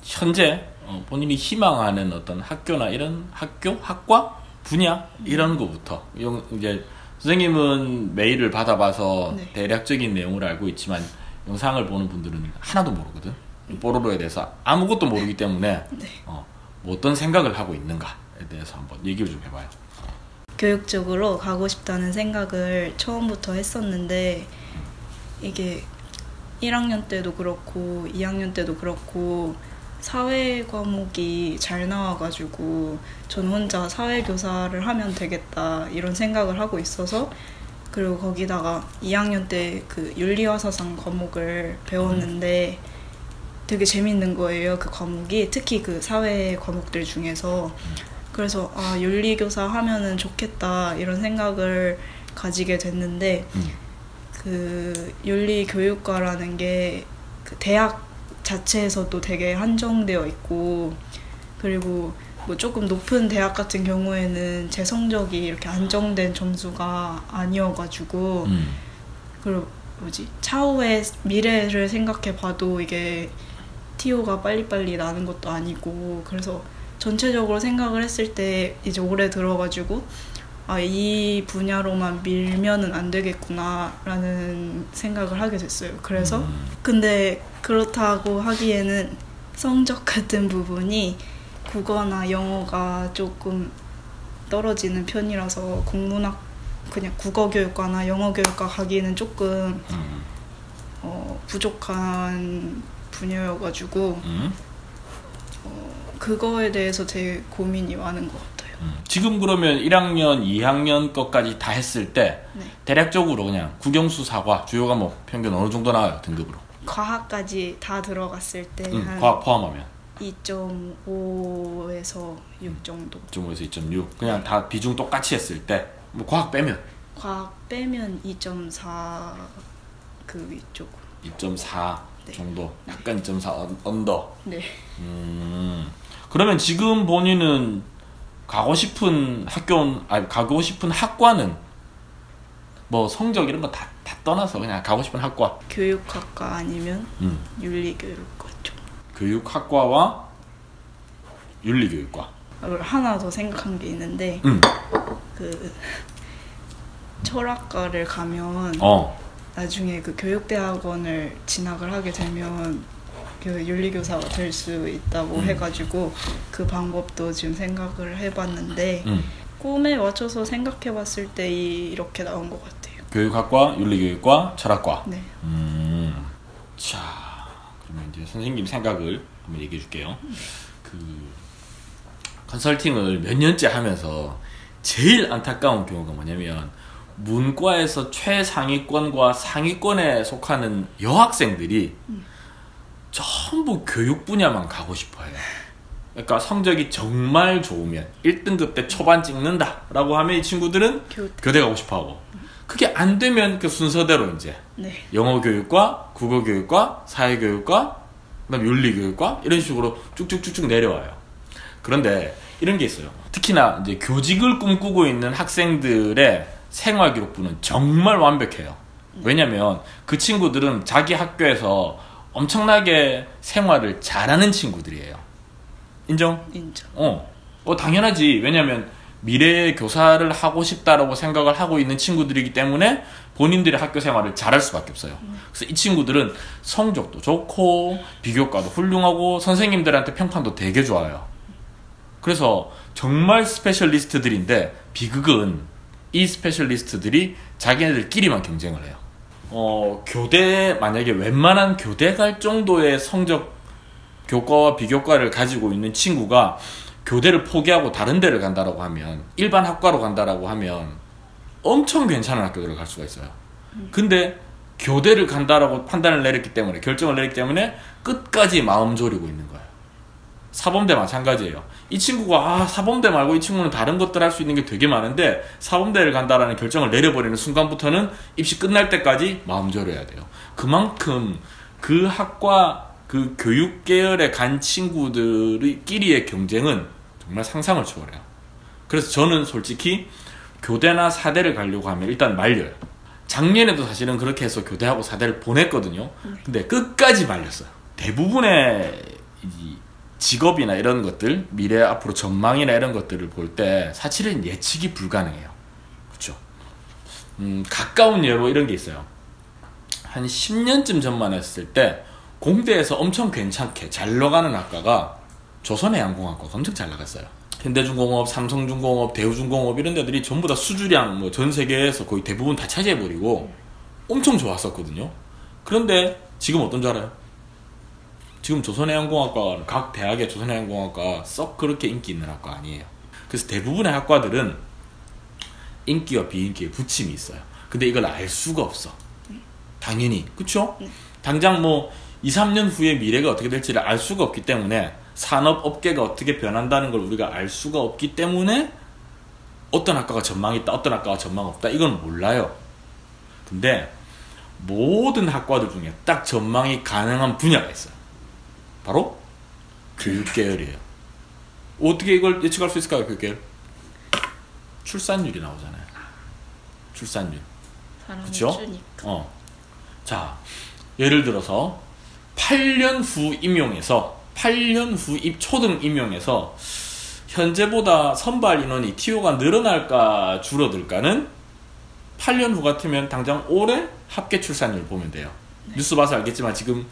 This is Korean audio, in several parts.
현재 본인이 희망하는 어떤 학교나 이런 학과, 분야 이런 거부터 이제 선생님은 메일을 받아봐서 네. 대략적인 내용을 알고 있지만 영상을 보는 분들은 하나도 모르거든. 뽀로로에 대해서 아무것도 모르기 때문에 네. 뭐 어떤 생각을 하고 있는가에 대해서 한번 얘기를 좀 해봐요. 교육 쪽으로 가고 싶다는 생각을 처음부터 했었는데 이게 1학년 때도 그렇고 2학년 때도 그렇고 사회 과목이 잘 나와가지고 전 혼자 사회교사를 하면 되겠다 이런 생각을 하고 있어서, 그리고 거기다가 2학년 때 그 윤리와사상 과목을 배웠는데 되게 재밌는 거예요. 그 과목이 특히 그 사회 과목들 중에서. 그래서 윤리교사 하면은 좋겠다 이런 생각을 가지게 됐는데 그 윤리교육과라는 게 그 대학 자체에서도 되게 한정되어 있고, 그리고 뭐 조금 높은 대학 같은 경우에는 제 성적이 이렇게 안정된 점수가 아니어가지고 그리고 차후의 미래를 생각해 봐도 이게 TO가 빨리빨리 나는 것도 아니고, 그래서 전체적으로 생각을 했을 때 이제 올해 들어가지고 이 분야로만 밀면은 안 되겠구나라는 생각을 하게 됐어요. 그래서 근데 그렇다고 하기에는 성적 같은 부분이 국어나 영어가 조금 떨어지는 편이라서 그냥 국어교육과나 영어교육과 가기에는 조금 부족한 분야여가지고 그거에 대해서 되게 고민이 많은 것 같아요. 지금 그러면 1학년, 2학년 것까지 다 했을 때 네. 대략적으로 그냥 국영수, 사과, 주요 과목 평균 어느 정도 나와요, 등급으로? 과학까지 다 들어갔을 때 한 과학 포함하면? 2.5에서 6 정도. 2.5에서 2.6. 그냥 다 비중 똑같이 했을 때 뭐 과학 빼면? 과학 빼면 2.4 그 위쪽. 2.4 네. 정도? 약간 2.4 언더? 네. 그러면 지금 본인은 가고 싶은 학과는 뭐 성적 이런 거 다 떠나서 그냥 가고 싶은 학과? 교육학과 아니면 윤리교육과 쪽. 교육학과와 윤리교육과. 하나 더 생각한 게 있는데 그 철학과를 가면 나중에 그 교육대학원을 진학을 하게 되면 그 윤리교사가 될 수 있다고 해가지고 그 방법도 지금 생각을 해봤는데 꿈에 맞춰서 생각해봤을 때 이렇게 나온 것 같아요. 교육학과, 윤리교육과, 철학과. 네. 자, 그러면 이제 선생님 생각을 한번 얘기해 줄게요. 그 컨설팅을 몇 년째 하면서 제일 안타까운 경우가 뭐냐면 문과에서 최상위권과 상위권에 속하는 여학생들이 전부 교육 분야만 가고 싶어해요. 그러니까 성적이 정말 좋으면 1등급 때 초반 찍는다라고 하면 이 친구들은 교대 가고 싶어하고, 그게 안 되면 그 순서대로 이제 영어교육과, 국어교육과, 사회교육과, 그다음 윤리교육과 이런 식으로 쭉쭉쭉쭉 내려와요. 그런데 이런 게 있어요. 특히나 이제 교직을 꿈꾸고 있는 학생들의 생활기록부는 정말 완벽해요. 왜냐면 그 친구들은 자기 학교에서 엄청나게 생활을 잘하는 친구들이에요. 인정? 인정. 당연하지. 왜냐면 미래의 교사를 하고 싶다라고 생각을 하고 있는 친구들이기 때문에 본인들의 학교 생활을 잘할 수밖에 없어요. 그래서 이 친구들은 성적도 좋고 비교과도 훌륭하고 선생님들한테 평판도 되게 좋아요. 그래서 정말 스페셜리스트들인데 비극은 이 스페셜리스트들이 자기네들끼리만 경쟁을 해요. 교대, 만약에 웬만한 교대 갈 정도의 성적 교과와 비교과를 가지고 있는 친구가 교대를 포기하고 다른 데를 간다라고 하면, 일반 학과로 간다라고 하면 엄청 괜찮은 학교들을 갈 수가 있어요. 근데 교대를 간다라고 판단을 내렸기 때문에, 결정을 내렸기 때문에 끝까지 마음 졸이고 있는 거예요. 사범대 마찬가지예요. 이 친구가 사범대 말고 이 친구는 다른 것들 할 수 있는 게 되게 많은데 사범대를 간다라는 결정을 내려버리는 순간부터는 입시 끝날 때까지 마음 졸여야 돼요. 그만큼 그 학과, 그 교육 계열에 간 친구들끼리의 경쟁은 정말 상상을 초월해요. 그래서 저는 솔직히 교대나 사대를 가려고 하면 일단 말려요. 작년에도 사실은 그렇게 해서 교대하고 사대를 보냈거든요. 근데 끝까지 말렸어요. 대부분의 직업이나 이런 것들, 미래 앞으로 전망이나 이런 것들을 볼 때 사실은 예측이 불가능해요. 그렇죠? 가까운 예로 이런 게 있어요. 한 10년쯤 전만 했을 때 공대에서 엄청 괜찮게 잘 나가는 학과가 조선해양공학과가 엄청 잘 나갔어요. 현대중공업, 삼성중공업, 대우중공업 이런 데들이 전부 다 수주량 뭐 전 세계에서 거의 대부분 다 차지해버리고 엄청 좋았었거든요. 그런데 지금 어떤 줄 알아요? 지금 조선해양공학과는 각 대학의 조선해양공학과 썩 그렇게 인기 있는 학과 아니에요. 그래서 대부분의 학과들은 인기와 비인기의 부침이 있어요. 근데 이걸 알 수가 없어. 당연히. 그쵸? 당장 뭐 2, 3년 후에 미래가 어떻게 될지를 알 수가 없기 때문에 산업업계가 어떻게 변한다는 걸 우리가 알 수가 없기 때문에 어떤 학과가 전망이 있다, 어떤 학과가 전망 없다 이건 몰라요. 근데 모든 학과들 중에 딱 전망이 가능한 분야가 있어요. 바로 교육계열이에요. 어떻게 이걸 예측할 수 있을까요? 교육계열? 출산율이 나오잖아요. 출산율. 그렇죠? 자, 예를 들어서 8년 후 임용에서 8년 후 초등 임용에서 현재보다 선발 인원이 TO가 늘어날까 줄어들까는 8년 후 같으면 당장 올해 합계 출산율 보면 돼요. 네. 뉴스 봐서 알겠지만 지금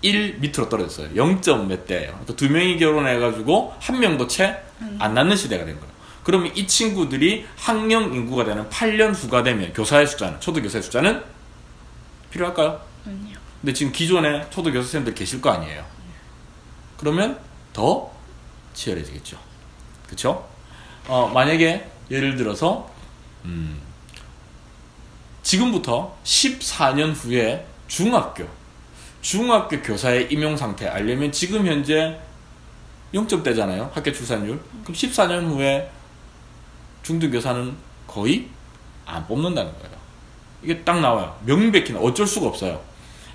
1 밑으로 떨어졌어요. 0점 몇 대예요. 또 2명이 결혼해가지고 1명도 채 안 낳는 시대가 된 거예요. 그러면 이 친구들이 학령 인구가 되는 8년 후가 되면 교사의 숫자는, 초등교사의 숫자는 필요할까요? 아니요. 근데 지금 기존에 초등교사 선생님들 계실 거 아니에요. 그러면 더 치열해지겠죠. 그쵸? 만약에 예를 들어서 지금부터 14년 후에 중학교 교사의 임용 상태 알려면 지금 현재 0점대잖아요. 학교 출산율. 그럼 14년 후에 중등교사는 거의 안 뽑는다는 거예요. 이게 딱 나와요. 명백히 어쩔 수가 없어요.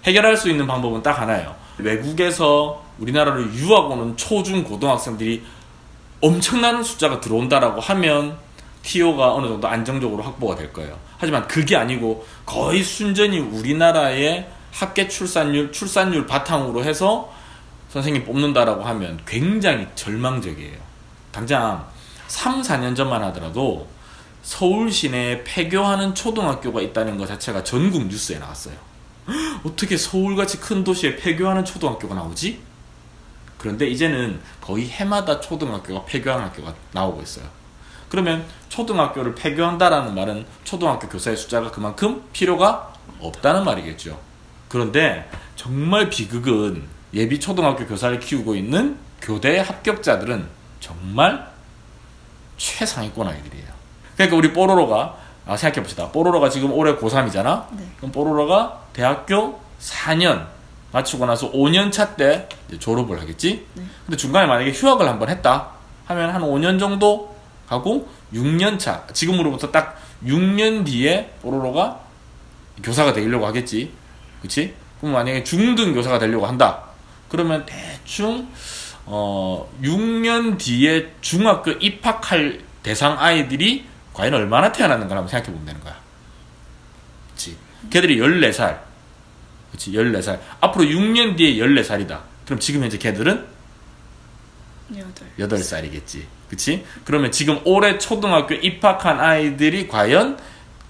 해결할 수 있는 방법은 딱 하나예요. 외국에서 우리나라로 유학 오는 초중 고등학생들이 엄청난 숫자가 들어온다라고 하면 TO가 어느 정도 안정적으로 확보가 될 거예요. 하지만 그게 아니고 거의 순전히 우리나라의 학계 출산율 바탕으로 해서 선생님 뽑는다라고 하면 굉장히 절망적이에요. 당장 3, 4년 전만 하더라도 서울 시내에 폐교하는 초등학교가 있다는 것 자체가 전국 뉴스에 나왔어요. 어떻게 서울같이 큰 도시에 폐교하는 초등학교가 나오지? 그런데 이제는 거의 해마다 초등학교가 폐교하는 학교가 나오고 있어요. 그러면 초등학교를 폐교한다라는 말은 초등학교 교사의 숫자가 그만큼 필요가 없다는 말이겠죠. 그런데 정말 비극은 예비 초등학교 교사를 키우고 있는 교대 합격자들은 정말 최상위권 아이들이에요. 그러니까 우리 뽀로로가 생각해봅시다. 뽀로로가 지금 올해 고3이잖아? 네. 그럼 뽀로로가 대학교 4년 마치고 나서 5년차 때 졸업을 하겠지? 네. 근데 중간에 만약에 휴학을 한번 했다 하면 한 5년 정도 가고 6년차, 지금으로부터 딱 6년 뒤에 뽀로로가 교사가 되려고 하겠지? 그치? 그럼 만약에 중등 교사가 되려고 한다. 그러면 대충 6년 뒤에 중학교 입학할 대상 아이들이 과연 얼마나 태어났는가 한번 생각해 보면 되는 거야. 그치? 걔들이 14살. 그치? 14살. 앞으로 6년 뒤에 14살이다. 그럼 지금 현재 걔들은 8살이겠지. 그치? 그러면 지금 올해 초등학교 입학한 아이들이 과연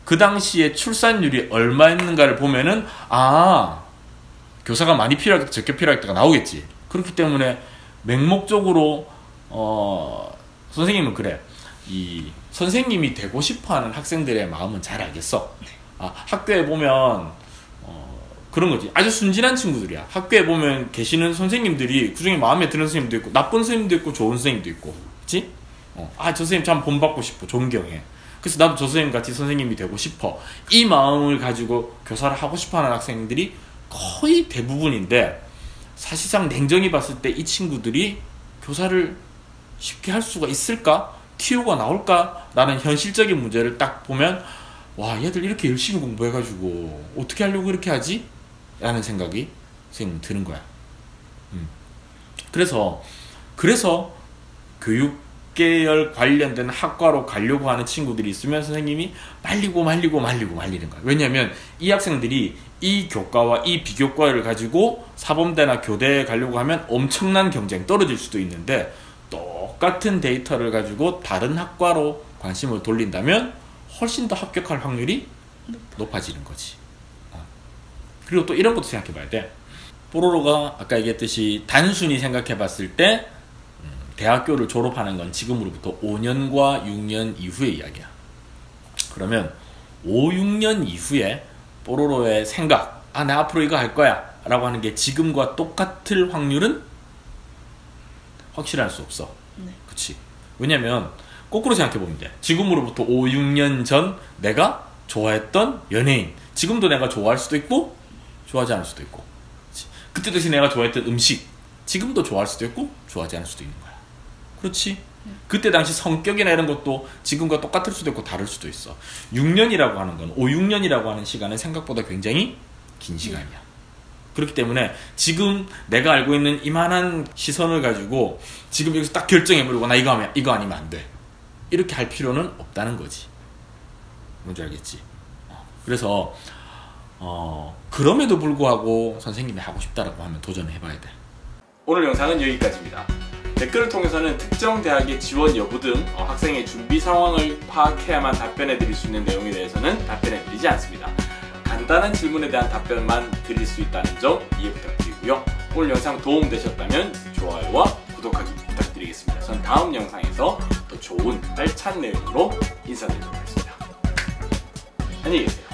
그 당시에 출산율이 얼마였는가를 보면은 교사가 많이 필요할 때 적게 필요할 때가 나오겠지. 그렇기 때문에 맹목적으로 선생님은 그래. 이 선생님이 되고 싶어하는 학생들의 마음은 잘 알겠어. 학교에 보면 그런 거지. 아주 순진한 친구들이야. 학교에 보면 계시는 선생님들이 그중에 마음에 드는 선생님도 있고 나쁜 선생님도 있고 좋은 선생님도 있고, 그렇지? 저 선생님 참 본받고 싶어, 존경해. 그래서 나도 저 선생님 같이 선생님이 되고 싶어. 이 마음을 가지고 교사를 하고 싶어하는 학생들이 거의 대부분인데, 사실상 냉정히 봤을 때 이 친구들이 교사를 쉽게 할 수가 있을까? TO가 나올까? 라는 현실적인 문제를 딱 보면, 와, 얘들 이렇게 열심히 공부해가지고 어떻게 하려고 그렇게 하지? 라는 생각이 선생님 드는 거야. 그래서 교육계 국계열 관련된 학과로 가려고 하는 친구들이 있으면 선생님이 말리는 거야. 왜냐하면 이 학생들이 이 교과와 이 비교과를 가지고 사범대나 교대에 가려고 하면 엄청난 경쟁, 떨어질 수도 있는데 똑같은 데이터를 가지고 다른 학과로 관심을 돌린다면 훨씬 더 합격할 확률이 높아지는 거지. 그리고 또 이런 것도 생각해 봐야 돼. 뽀로로가 아까 얘기했듯이 단순히 생각해 봤을 때 대학교를 졸업하는 건 지금으로부터 5년과 6년 이후의 이야기야. 그러면 5, 6년 이후에 뽀로로의 생각, 나 앞으로 이거 할 거야 라고 하는 게 지금과 똑같을 확률은 확실할 수 없어. 네. 그치? 왜냐면 거꾸로 생각해 보면 돼. 지금으로부터 5, 6년 전 내가 좋아했던 연예인, 지금도 내가 좋아할 수도 있고 좋아하지 않을 수도 있고, 그때 당시 내가 좋아했던 음식, 지금도 좋아할 수도 있고 좋아하지 않을 수도 있는 거야. 그렇지? 그때 당시 성격이나 이런 것도 지금과 똑같을 수도 있고 다를 수도 있어. 6년이라고 하는 건, 5, 6년이라고 하는 시간은 생각보다 굉장히 긴 시간이야. 그렇기 때문에 지금 내가 알고 있는 이만한 시선을 가지고 지금 여기서 딱 결정해버리고 나 이거 하면 이거 아니면 안 돼, 이렇게 할 필요는 없다는 거지. 뭔지 알겠지? 그래서 그럼에도 불구하고 선생님이 하고 싶다라고 하면 도전을 해봐야 돼. 오늘 영상은 여기까지입니다. 댓글을 통해서는 특정 대학의 지원 여부 등 학생의 준비 상황을 파악해야만 답변해 드릴 수 있는 내용에 대해서는 답변해 드리지 않습니다. 간단한 질문에 대한 답변만 드릴 수 있다는 점 이해 부탁드리고요. 오늘 영상 도움되셨다면 좋아요와 구독하기 부탁드리겠습니다. 전 다음 영상에서 더 좋은 알찬 내용으로 인사드리도록 하겠습니다. 안녕히 계세요.